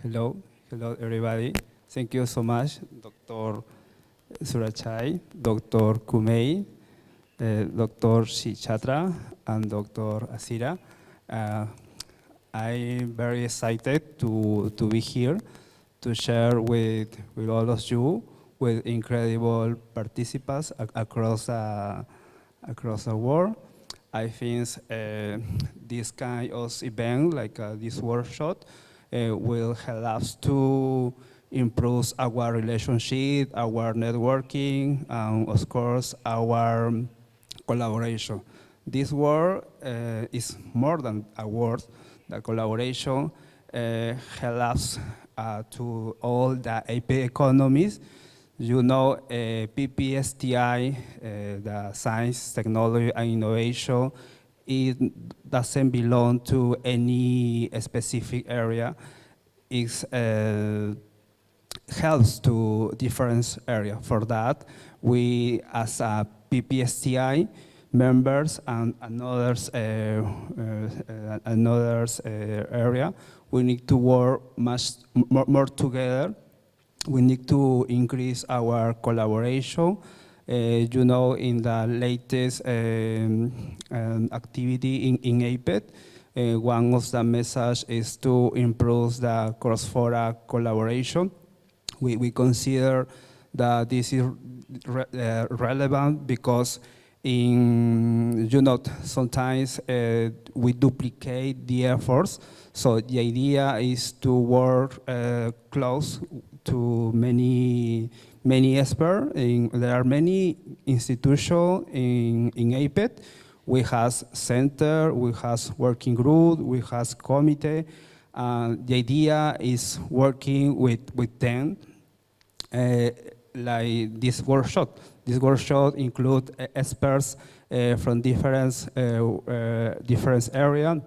Hello, hello everybody. Thank you so much, Dr. Surachai, Dr. Kumei, Dr. Shichatra, and Dr. Asira. Uh, I'm very excited to be here to share with all of you, with incredible participants across the world. I think this kind of event, like this workshop, will help us to improve our relationship, our networking, and of course, our collaboration. This word is more than a word. The collaboration helps to all the AP economies. You know, PPSTI, the science, technology, and innovation, it doesn't belong to any specific area. It helps to different area. For that, we, as a PPSTI members and another area, we need to work much more together. We need to increase our collaboration. You know, in the latest activity in APET, one of the messages is to improve the cross-fora collaboration. We consider that this is relevant because sometimes we duplicate the efforts. So the idea is to work close to many experts. There are many institutions in APET. We have center, we have working group, we have committee. The idea is working with them, like this workshop. This workshop includes experts from different areas,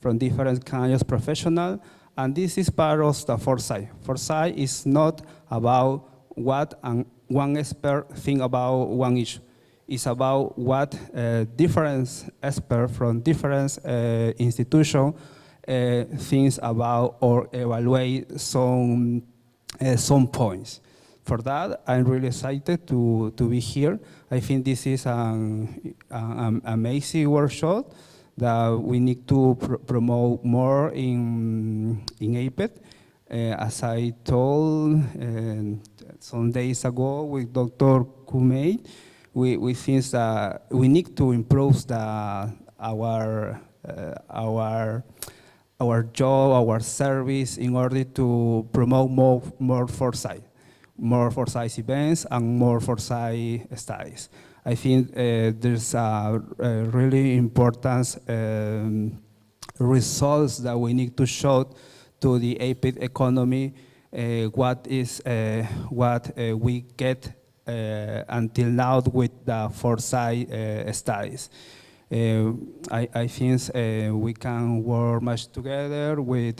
from different kinds of professionals, and this is part of the Foresight. Foresight is not about what one expert thinks about one issue. It's about what different experts from different institutions think about or evaluate some points. For that, I'm really excited to be here. I think this is an amazing workshop that we need to promote more in APET. As I told some days ago with Dr. Kumei, we think that we need to improve our job, our service in order to promote more foresight events and more foresight studies. I think there's a really important results that we need to show to the APID economy, what we get until now with the foresight studies. I think we can work much together with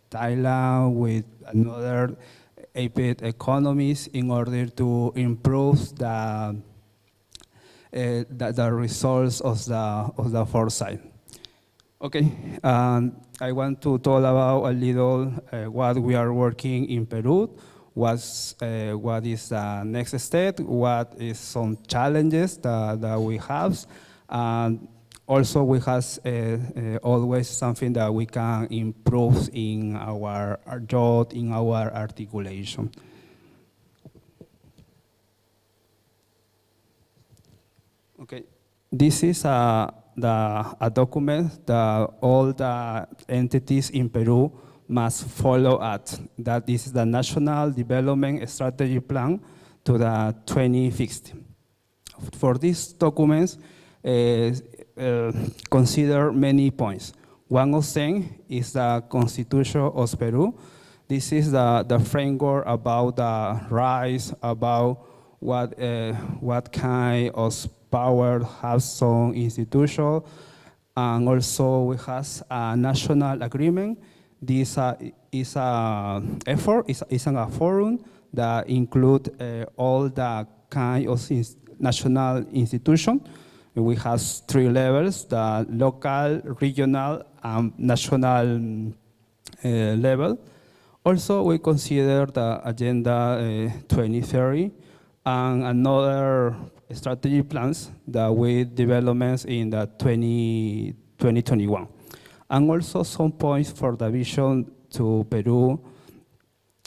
Thailand, with another APID economies in order to improve the results of the foresight. Okay, I want to talk about a little what we are working in Peru, what is the next step, what is some challenges that we have, and also we have always something that we can improve in our job, in our articulation. Okay, this is a document that all the entities in Peru must follow at. That is the National Development Strategy Plan to the 2050. For these documents, consider many points. One of them is the Constitution of Peru. This is the framework about the rights, about what kind of power have some institution, and also we have a national agreement. This is a effort, is a forum that include all the kind of national institution. We have 3 levels: the local, regional, and national level. Also, we consider the Agenda 2030 and another strategy plans that we developments in the 2021. And also some points for the vision to Peru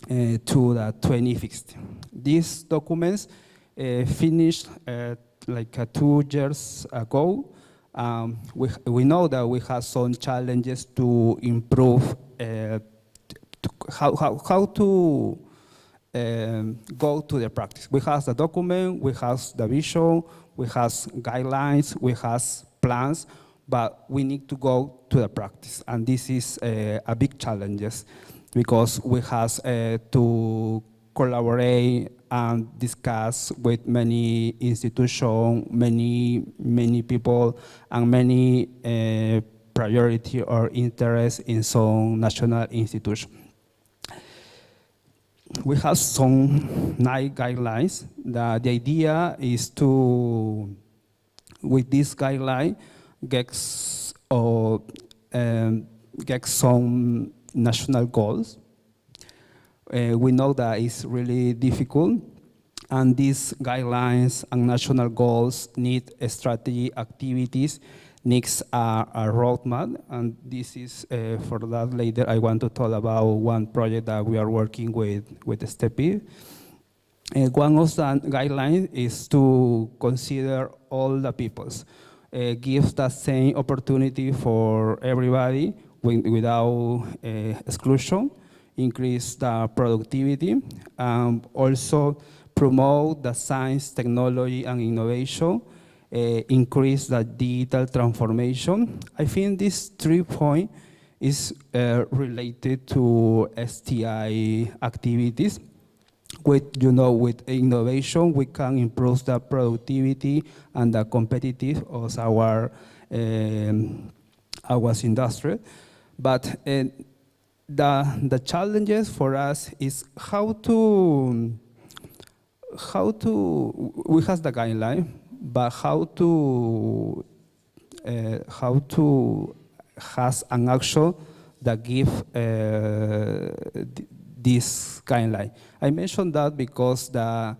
to the 2050. These documents finished like 2 years ago. We know that we have some challenges to improve how to go to the practice. We have the document, we have the vision, we have guidelines, we have plans, but we need to go to the practice. And this is a big challenge because we have to collaborate and discuss with many institutions, many people, and many priority or interest in some national institution. We have some nice guidelines. The idea is to, with this guideline, get some national goals. We know that it's really difficult, and these guidelines and national goals need a strategy activities, needs a roadmap, and this is for that later. I want to talk about one project that we are working with STEPI. One of the guidelines is to consider all the peoples, give the same opportunity for everybody without exclusion, increase the productivity, also promote the science, technology, and innovation, increase the digital transformation. I think this 3 point is related to STI activities. With innovation, we can improve the productivity and the competitiveness of our industry. But the challenges for us is how to we have the guideline, but how to has an action that give this guideline. I mentioned that because the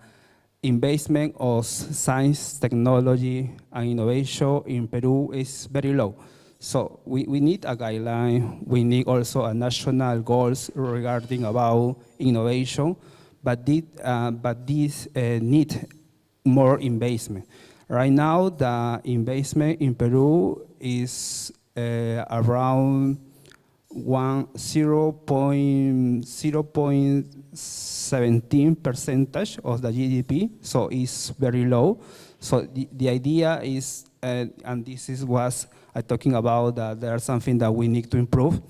investment of science, technology, and innovation in Peru is very low. So we need a guideline. We need also a national goals regarding about innovation, but these need more investment. Right now, the investment in Peru is around 0.17% of the GDP, so it's very low. So the idea is, and this is what I'm talking about, that there's something that we need to improve.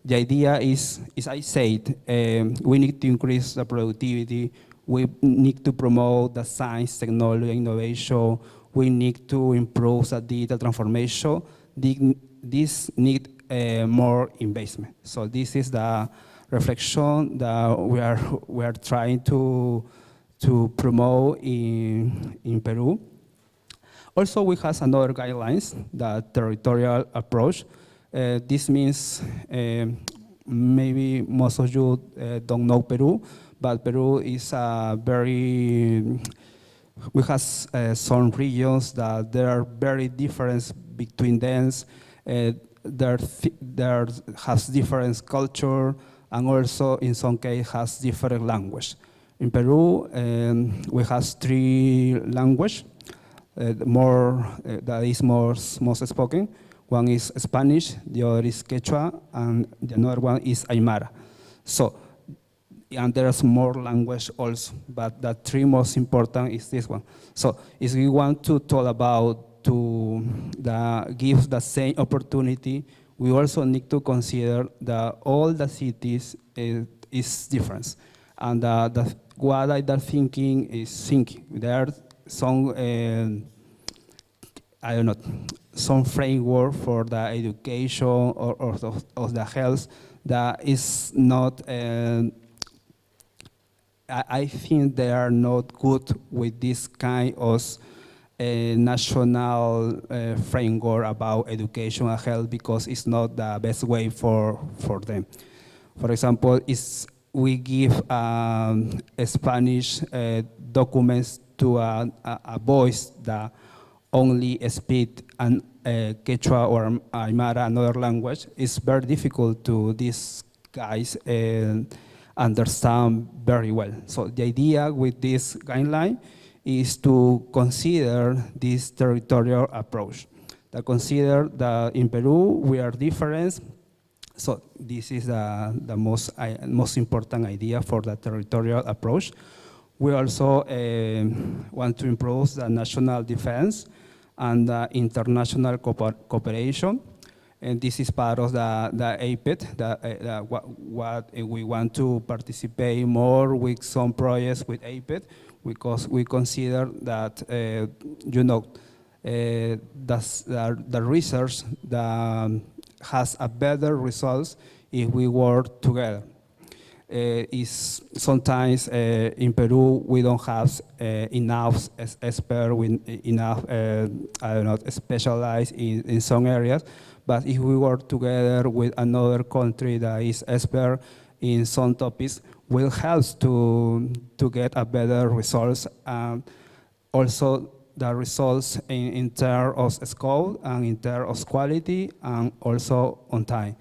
The idea is I said, we need to increase the productivity. We need to promote the science, technology, innovation. We need to improve the digital transformation. This need more investment. So this is the reflection that we are trying to promote in Peru. Also, we have another guidelines, the territorial approach. This means maybe most of you don't know Peru, but Peru is a we have some regions that there are very different between them. There has different culture, and also in some case has different language. In Peru, we have 3 languages. That is most spoken. One is Spanish, the other is Quechua, and the other one is Aymara. So, and there's more language also, but the 3 most important is this one. So, if we want to talk about give the same opportunity, we also need to consider that all the cities is different, and what I'm thinking is there are some I don't know, some framework for the education or of the health that is not. I think they are not good with this kind of national framework about education and health, because it's not the best way for them. For example, it's we give Spanish documents to a voice that only speak an Quechua or Aymara, another language. It's very difficult to these guys understand very well. So the idea with this guideline is to consider this territorial approach. That consider that in Peru we are different. So this is the most important idea for the territorial approach. We also want to improve the national defense and the international cooperation. And this is part of the APED, what we want to participate more with some projects with APED, because we consider that, the research that has a better results if we work together. Is sometimes in Peru we don't have enough expert with enough specialized in some areas, but if we work together with another country that is expert in some topics, will help to get a better results. Also the results in terms of scope and in terms of quality and also on time.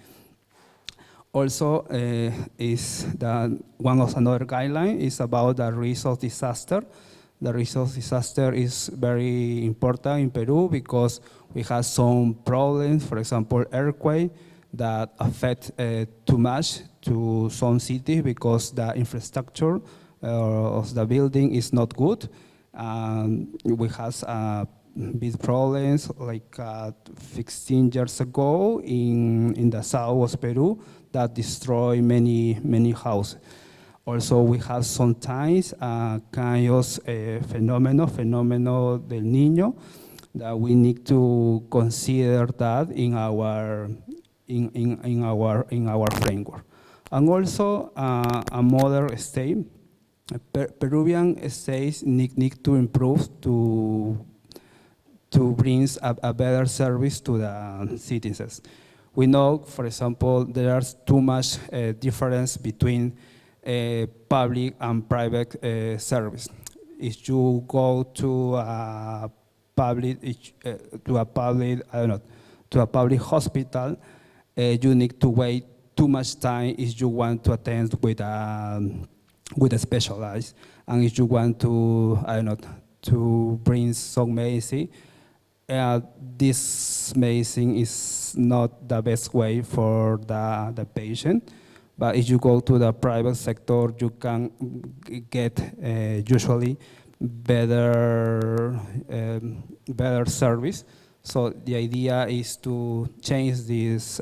Also, is that one of another guideline is about the risk of disaster. The risk of disaster is very important in Peru because we have some problems, for example, earthquake that affect too much to some cities because the infrastructure of the building is not good. We have big problems like 15 years ago in the south of Peru that destroy many houses. Also, we have sometimes kind of phenomenon del Niño that we need to consider that in our framework. And also, a modern state, Peruvian states need to improve to bring a better service to the citizens. We know, for example, there's too much difference between public and private service. If you go to a public hospital, you need to wait too much time if you want to attend with a specialized, and if you want to bring some medicine. This medicine is not the best way for the patient, but if you go to the private sector, you can get usually better service. So the idea is to change this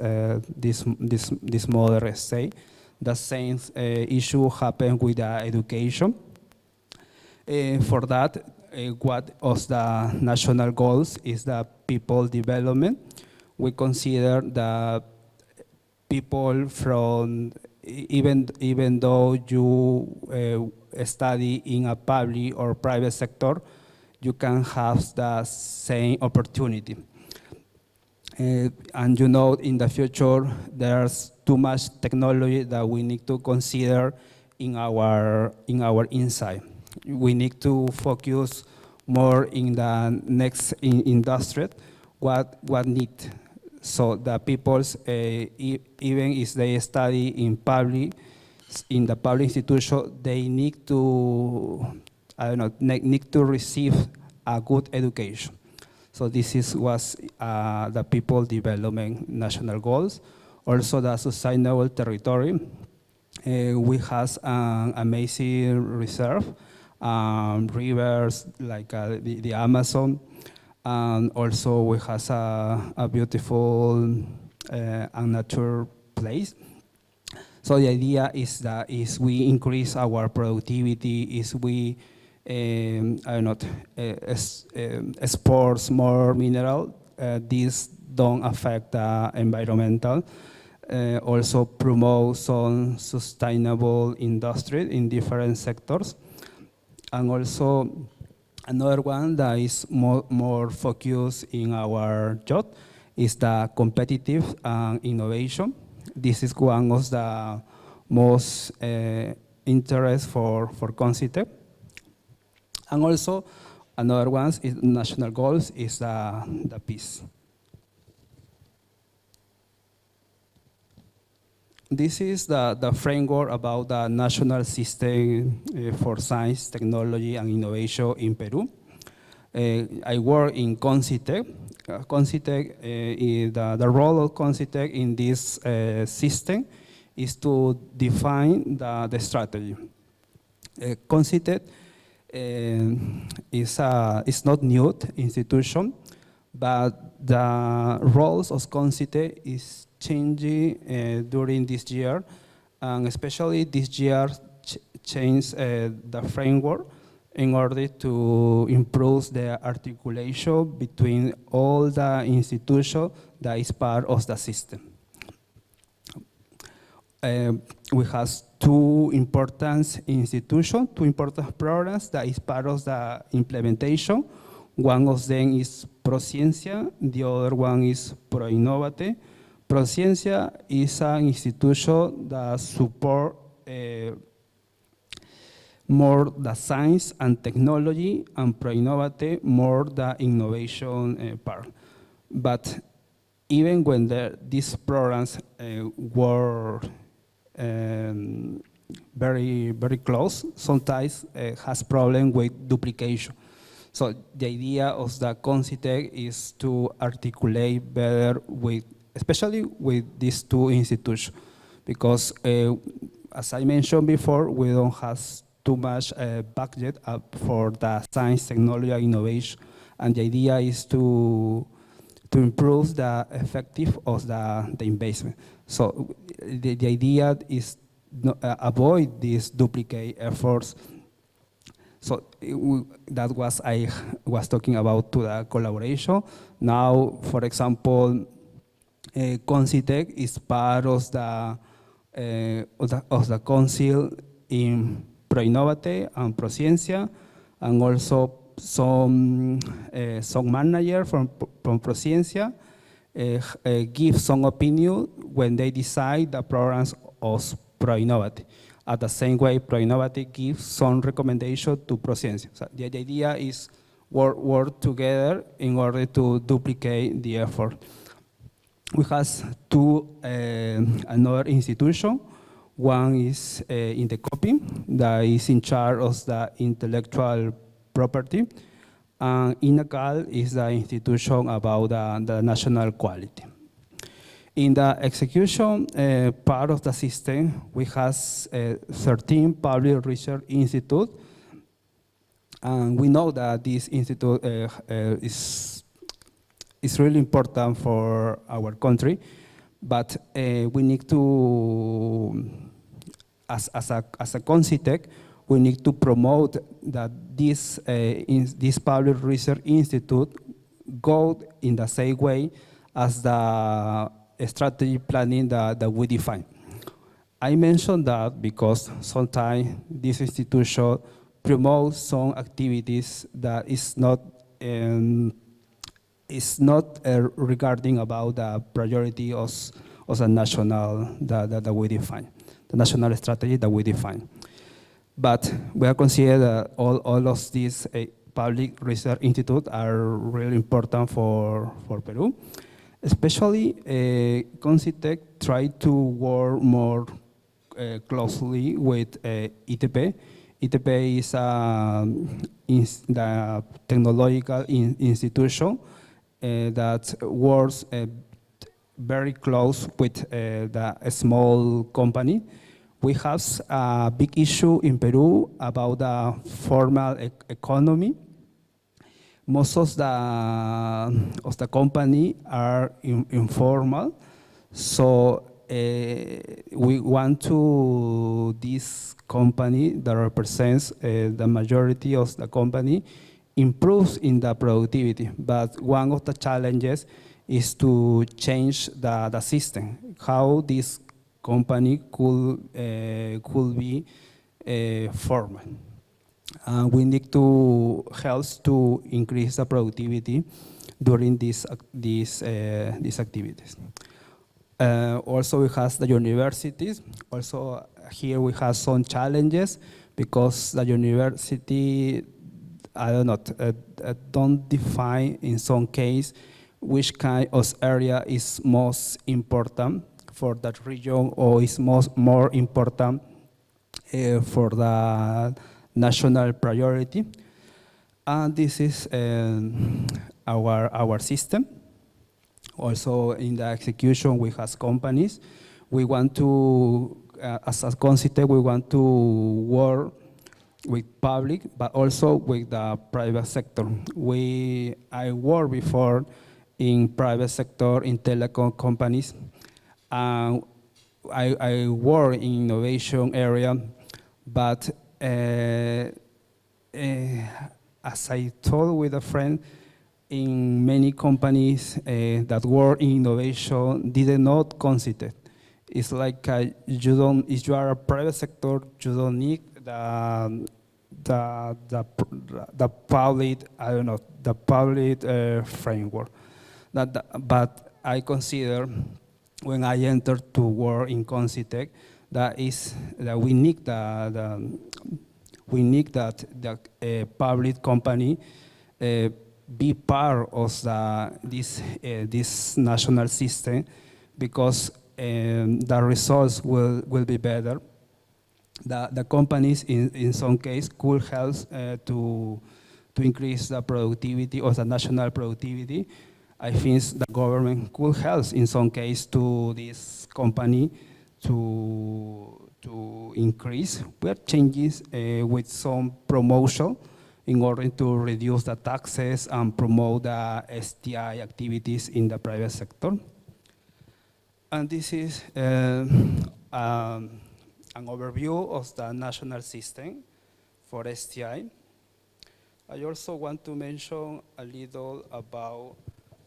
modern state. The same issue happened with the education. For that, what of the national goals is the people development. We consider that people from, even though you study in a public or private sector, you can have the same opportunity. And in the future, there's too much technology that we need to consider in our inside. We need to focus more in the next industry, what need. So the people's, even if they study in the public institution, they need to, need to receive a good education. So this was the people development national goals. Also the sustainable territory. We have an amazing reserve, rivers like the Amazon, and also we have a beautiful and natural place. So the idea is that is we increase our productivity, is we export more mineral. These don't affect the environmental. Also promote some sustainable industry in different sectors. And also another one that is more focused in our job is the competitive innovation. This is one of the most interest for CONCITEC. And also, another one is national goals is the peace. This is the framework about the national system for science, technology, and innovation in Peru. I work in CONCITEC. CONCITEC, the role of CONCITEC in this system is to define the strategy. CONCITEC is not new institution, but the roles of CONCITEC is changing during this year, and especially this year changed the framework in order to improve the articulation between all the institutions that is part of the system. We have two important institutions, two important programs that is part of the implementation. One of them is Prociencia, the other one is ProInnovate. Prociencia is an institution that supports more the science and technology, and ProInnovate more the innovation part. But even when these programs were very, very close, sometimes has problem with duplication. So the idea of the CONCITEC is to articulate better with, especially with these two institutions, because as I mentioned before, we don't have too much budget for the science, technology, and innovation, and the idea is to improve the effective of the investment. So the idea is avoid these duplicate efforts. So that was I was talking about to the collaboration. Now, for example, CONCITEC is part of the council in ProInnovate and Prociencia, and also some manager from Prociencia give some opinion when they decide the programs of ProInnovate. At the same way, ProInnovate gives some recommendation to Prociencia. So the idea is work together in order to duplicate the effort. We have two another institution. One is in the copy that is in charge of the intellectual property, and INACAL is the institution about the national quality. In the execution part of the system, we have 13 public research institutes, and we know that this institute is really important for our country, but we need to, as a CONCITEC, we need to promote that this public research institute go in the same way as the strategy planning that we define. I mentioned that because sometimes this institution promotes some activities that is not regarding about the priority of the national that we define, the national strategy that we define. But we are consider that all of these public research institutes are really important for Peru. Especially, CONCITEC tried to work more closely with ITP. ITP is the technological institution that works very close with the small company. We have a big issue in Peru about the formal economy. Most of the company are informal, so we want to this company that represents the majority of the company improves in the productivity. But one of the challenges is to change the system, how this company could be formal. We need to help to increase the productivity during these activities. Also, we have the universities. Also, here we have some challenges because the university, I don't know, don't define in some case which kind of area is most important for that region or is more important for the national priority. And this is our system. Also in the execution, we have companies. We want to, as a concept, we want to work with public, but also with the private sector. I worked before in private sector, in telecom companies. I work in innovation area, but as I told with a friend, in many companies that work in innovation did not consider. It's like you don't, if you are a private sector, you don't need the public, I don't know, the public framework. But I consider when I entered to work in Concitec, that we need that the public company be part of this national system, because the results will be better. The companies in some case could help to increase the productivity or the national productivity. I think the government could help in some case to this company to increase with changes with some promotion in order to reduce the taxes and promote the STI activities in the private sector. And this is an overview of the national system for STI. I also want to mention a little about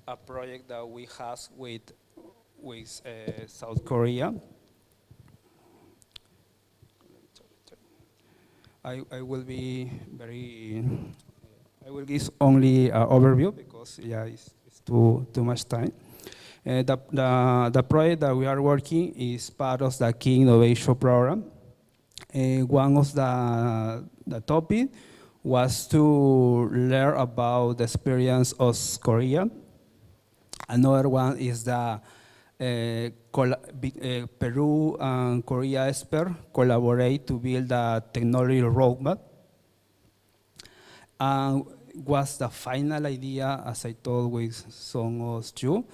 a project that we have with South Korea. I will give only an overview because it's too much time. The project that we are working is part of the Key Innovation Program. One of the topic was to learn about the experience of Korea. Another one is the Peru and Korea experts collaborate to build a technology roadmap. And what's the final idea, as I told with some of you,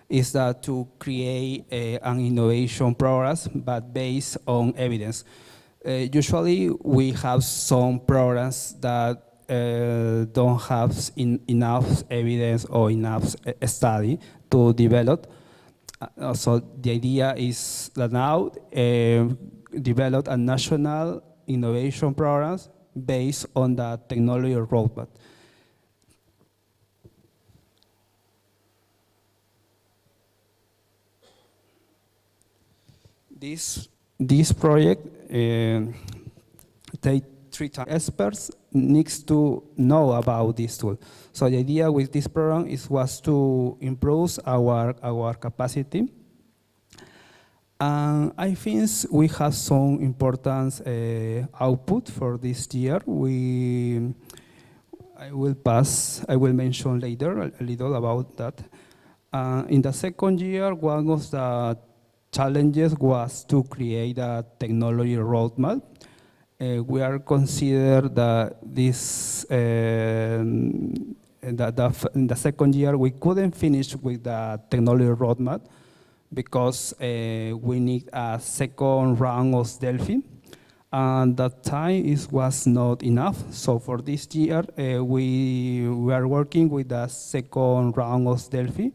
is that to create an innovation program, but based on evidence. Usually we have some programs that don't have enough evidence or enough study to develop. So the idea is that now develop a national innovation program based on the technology roadmap. This project take 3 times experts needs to know about this tool. So the idea with this program was to improve our capacity. I think we have some important output for this year. I will mention later a little about that. In the second year, one of the challenges was to create a technology roadmap. We are considered that this in the second year we couldn't finish with the technology roadmap because we need a second round of Delphi, and that time was not enough. So for this year we are working with the second round of Delphi,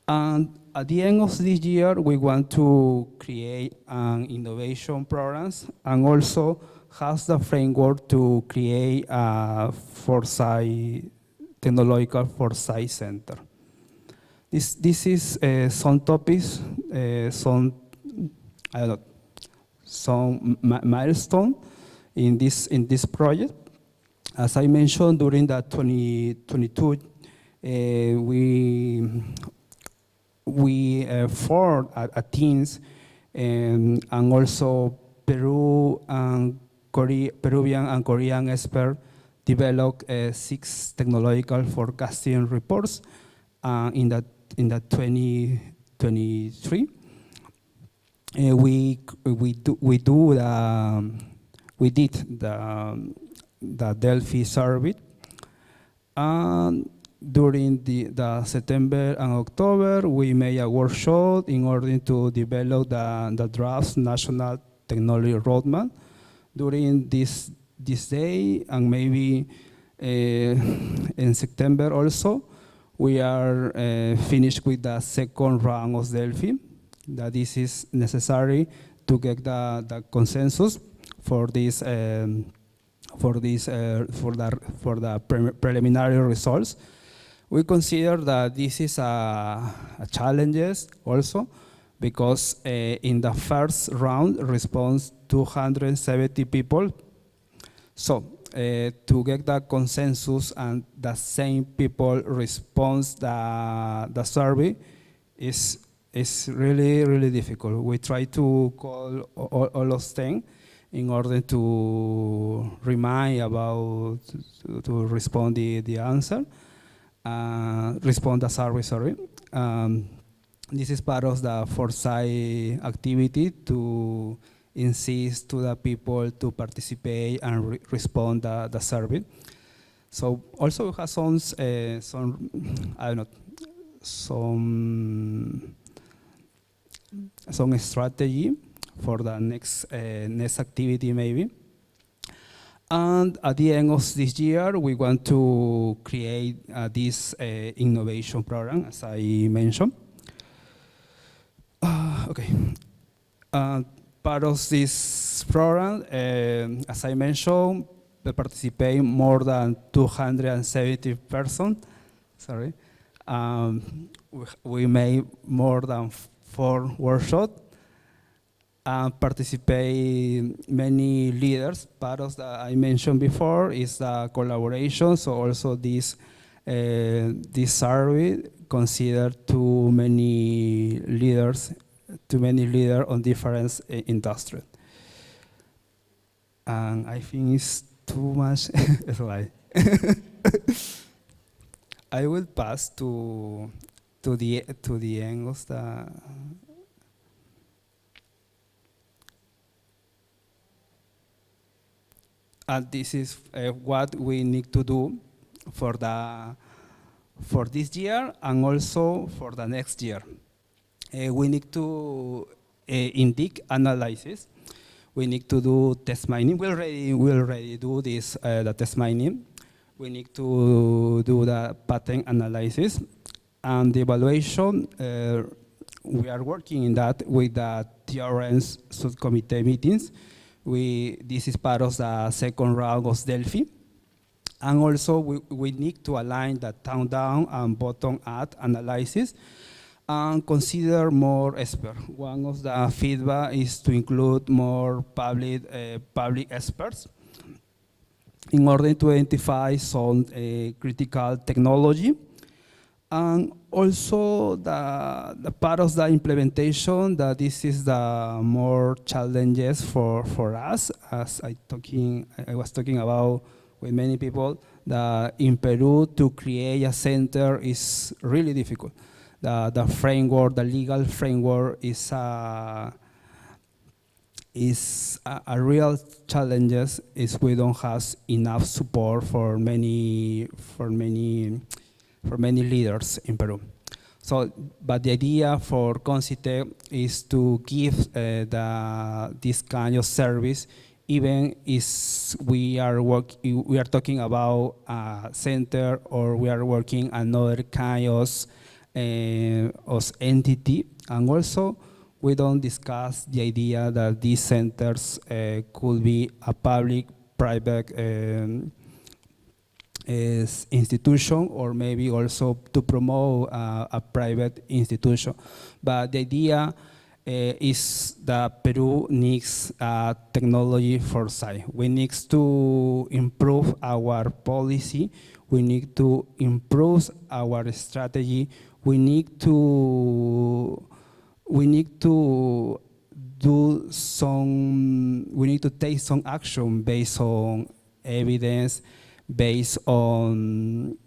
and at the end of this year, we want to create an innovation program and also have the framework to create a Foresight, technological Foresight center. This is some topics, some milestone in this project. As I mentioned, during the 2022, we formed a teams and also Peruvian and Korean experts developed 6 technological forecasting reports in the 2023. We did the Delphi survey, and during the September and October, we made a workshop in order to develop the draft national technology roadmap. During this day, and maybe in September also, we are finished with the second round of Delphi. That this is necessary to get the consensus for this for the preliminary results. We consider that this is a challenges also, because in the first round responds 270 people. So to get the consensus and the same people response the survey is really difficult. We try to call all of them in order to remind about to respond the answer, respond the survey. Sorry. This is part of the Foresight activity to insist to the people to participate and respond the survey. So also we have some I don't know, some strategy for the next activity maybe. And at the end of this year, we want to create this innovation program, as I mentioned. Okay. Part of this program, as I mentioned, they participate more than 270 persons. Sorry. We made more than 4 workshops and participate many leaders. Part of that I mentioned before is the collaboration. So also this survey considered too many leaders on different industries. And I think it's too much slide. I will pass to the end of the. And this is what we need to do for this year and also for the next year. We need to indeed analysis. We need to do test mining. We already do this the test mining. We need to do the pattern analysis and the evaluation. We are working in that with the TRN's subcommittee meetings. This is part of the second round of Delphi. And also we need to align the top-down and bottom-up analysis and consider more experts. One of the feedback is to include more public experts in order to identify some critical technology. And also the part of the implementation, that this is the more challenges for us, as I was talking about with many people, that in Peru to create a center is really difficult. The framework, the legal framework is a real challenge. Is we don't have enough support for many leaders in Peru. So, but the idea for Concitec is to give this kind of service, even if we are talking about a center or we are working another kind of entity. And also, we don't discuss the idea that these centers could be a public-private institution, or maybe also to promote a private institution. But the idea is that Peru needs technology foresight. We need to improve our policy. We need to improve our strategy. we need to we need to take some action based on evidence, based on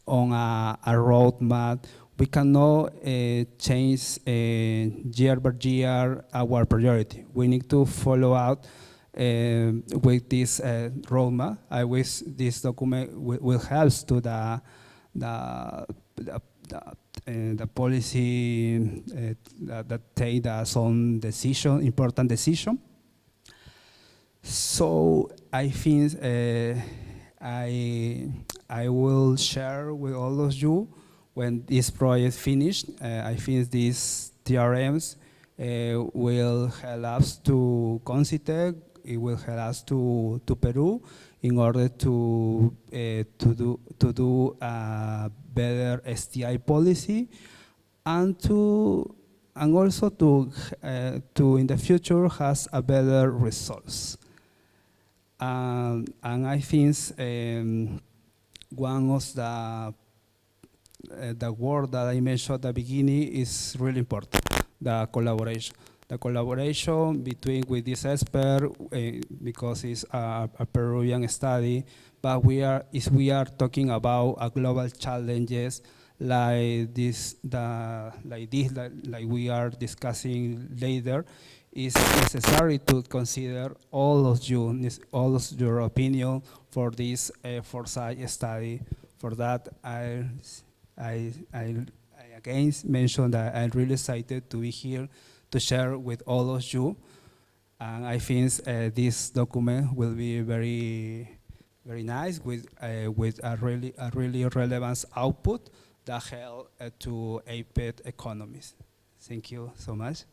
a roadmap. We cannot change year by year our priority. We need to follow out with this roadmap. I wish this document will help to the policy that take some decision, important decision. So I think I will share with all of you when this project finished. I think these TRMs will help us to consider. It will help us to Peru in order to do a better STI policy and also to in the future has a better results. And I think one of the word that I mentioned at the beginning is really important, the collaboration. The collaboration with this expert, because it's a Peruvian study, but we are talking about a global challenges like we are discussing later. It's necessary to consider all of your opinion for this Foresight study. For that, I again mention that I'm really excited to be here to share with all of you, and I think this document will be very, very nice with a really relevant output that help to aid economies. Thank you so much.